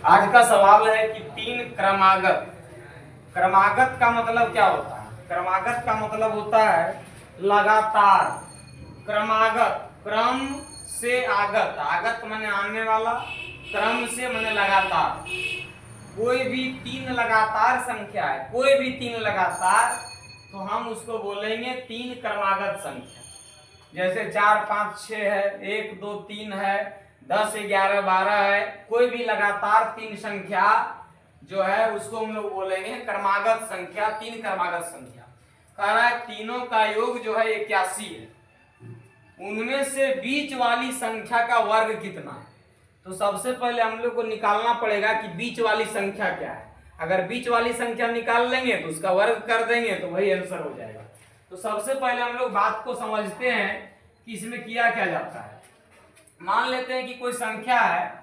आज का सवाल है कि तीन क्रमागत। क्रमागत का मतलब क्या होता है? क्रमागत का मतलब होता है लगातार। क्रमागत, क्रम से आगत, आगत माने आने वाला, क्रम से माने लगातार। कोई भी तीन लगातार संख्या है, कोई भी तीन लगातार, तो हम उसको बोलेंगे तीन क्रमागत संख्या। जैसे 4 5 6 है, 1 2 3 है, 10 11 12 है। कोई भी लगातार तीन संख्या जो है उसको हम लोग बोलेंगे क्रमागत संख्या, तीन क्रमागत संख्या। कह रहा है तीनों का योग जो है 81 है, उनमें से बीच वाली संख्या का वर्ग कितना है? तो सबसे पहले हम लोग को निकालना पड़ेगा कि बीच वाली संख्या क्या है। अगर बीच वाली संख्या निकाल लेंगे तो उसका वर्ग कर देंगे तो वही आंसर हो जाएगा। तो सबसे पहले हम लोग बात को समझते हैं कि इसमें किया क्या जाता है। मान लेते हैं कि कोई संख्या है,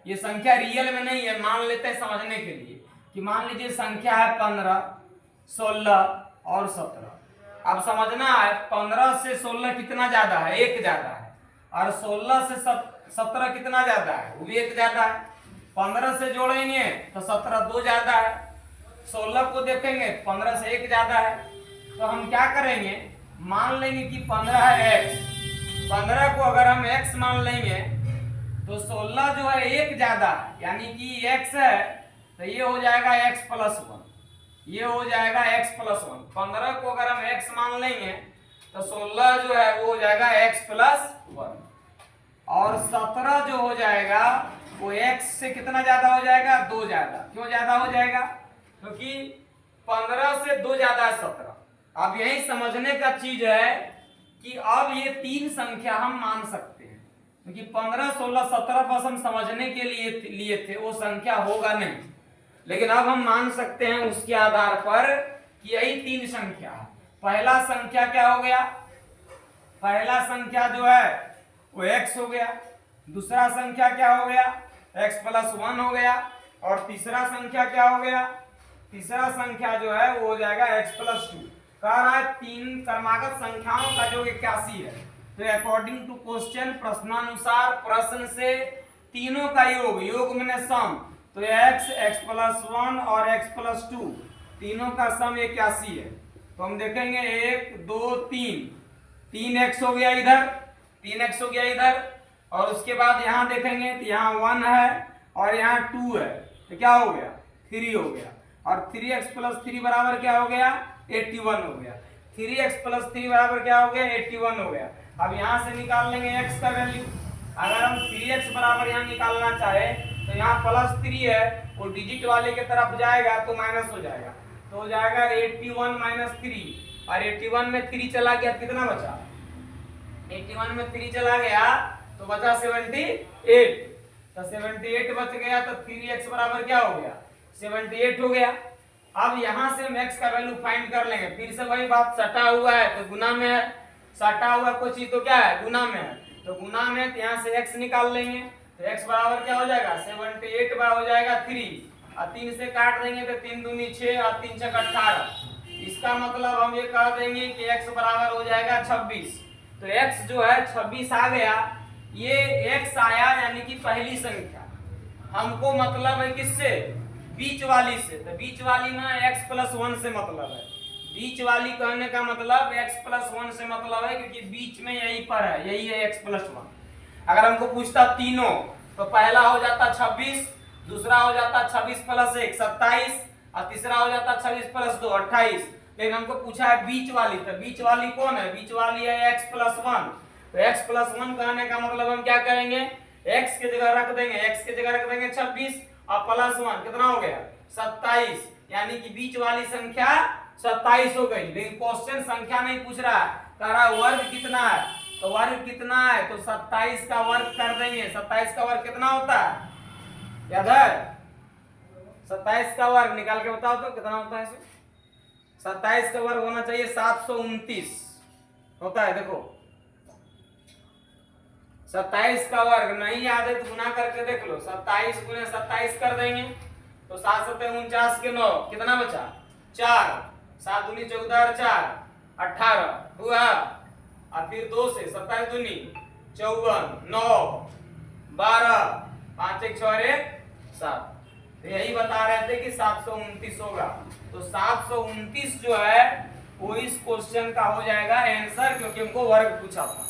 ये संख्या रियल में नहीं है, मान लेते हैं समझने के लिए कि मान लीजिए संख्या है 15 16 और 17। अब समझना है 15 से 16 कितना ज्यादा है? एक ज्यादा है। और 16 से 17 कितना ज्यादा है? वो भी एक ज्यादा है। 15 से जोड़ेंगे तो 17 दो ज्यादा है। 16 को देखेंगे 15 से एक ज्यादा है। तो हम क्या करेंगे, मान लेंगे कि 15 है x। 15 को अगर हम x मान लेंगे तो 16 जो है एक ज्यादा है, यानी कि x है तो ये हो जाएगा x प्लस 1, ये हो जाएगा x प्लस 1। 15 को अगर हम x मान लेंगे तो 16 जो है वो हो जाएगा x प्लस 1। और 17 जो हो जाएगा वो x से कितना ज्यादा हो जाएगा? दो ज्यादा। क्यों ज्यादा हो जाएगा? क्योंकि 15 से दो ज्यादा है 17। अब यही समझने का चीज है कि अब ये तीन संख्या हम मान सकते हैं, क्योंकि 15 16 17 बस हम समझने के लिए थे, वो संख्या होगा नहीं। लेकिन अब हम मान सकते हैं उसके आधार पर कि यही तीन संख्या है। पहला संख्या क्या हो गया? पहला संख्या जो है वो x हो गया। दूसरा संख्या क्या हो गया? x प्लस 1 हो गया। और तीसरा संख्या क्या हो गया? तीसरा संख्या जो है वो हो जाएगा x प्लस 2। कह रहा है तीन क्रमागत संख्याओं का योग 81 है। तो अकॉर्डिंग टू क्वेश्चन, प्रश्नानुसार प्रश्न से तीनों का योग, योग मैंने सम, तो x प्लस 1 और x प्लस 2 तीनों का सम 81 है। तो हम देखेंगे 1 2 3, 3x हो गया इधर, 3x हो गया इधर। और उसके बाद यहाँ देखेंगे तो यहाँ 1 है और यहाँ 2 है, तो क्या हो गया? 3 हो गया। और 3x प्लस 3 बराबर क्या हो गया? 81 हो गया। 3x प्लस 3 बराबर क्या हो गया? 81 हो गया। अब यहाँ से निकाल लेंगे x का वैल्यू। अगर हम 3x बराबर यहाँ निकालना चाहे तो यहाँ प्लस 3 है, वो डिजिट वाले के तरफ जाएगा तो माइनस हो जाएगा, तो हो जाएगा 81 माइनस 3। और 81 में 3 चला गया, कितना बचा? 81 में 3 चला गया तो बचा 78। तो 78 बच गया, तो 3x बराबर क्या हो गया? 78 हो गया। अब यहां से हम x का वैल्यू फाइंड कर लेंगे। फिर से वही बात, सटा हुआ है तो गुना में है, सटा हुआ कोई चीज तो क्या है? गुना में है। तो गुना में तो यहाँ से x निकाल लेंगे तो x बराबर क्या हो जाएगा? 78 बार हो जाएगा 3, और 3 से काट देंगे तो 3 दूनी 6 और 3 छक 18। इसका मतलब हम ये कह देंगे कि x बराबर हो जाएगा 26। तो x जो है 26 आ गया। ये x आया यानी कि पहली संख्या। हमको मतलब है किससे? बीच वाली से। तो बीच वाली में x प्लस 1 से मतलब है। बीच वाली कहने का मतलब x प्लस 1 से मतलब है, क्योंकि बीच में यही पर है, यही है x प्लस 1। अगर हमको पूछता तीनों तो पहला हो जाता 26, दूसरा हो जाता 26 प्लस 1 27, और तीसरा हो जाता 26 प्लस 2 28। लेकिन हमको पूछा है बीच वाली, तो बीच वाली कौन है? बीच वाली है x प्लस 1। तो x प्लस 1 कहने का मतलब हम क्या करेंगे? x की जगह रख देंगे, x की जगह रख देंगे 26 और प्लस 1 कितना हो गया? 27। यानी कि बीच वाली संख्या 27 हो गई। लेकिन क्वेश्चन संख्या नहीं पूछ रहा है, कह रहा है वर्ग कितना है। तो वर्ग कितना है? तो 27 का वर्ग कर देंगे। 27 का वर्ग कितना होता है? याद है? 27 का वर्ग निकाल के बताओ तो कितना होता है? 27 का वर्ग होना चाहिए 729 होता है। देखो 27 का वर्ग नहीं याद है तो गुना करके देख लो। 27 गुने 27 कर देंगे तो 7 7 49 के 9, कितना बचा? 4। 7 दूनी 14 और 4 18 हुआ। और फिर 2 से 27 दूनी 54 9 12 5 1 6 1 7। तो यही बता रहे थे कि 729 होगा। तो 729 जो है वो इस क्वेश्चन का हो जाएगा आंसर, क्योंकि हमको वर्ग पूछा था।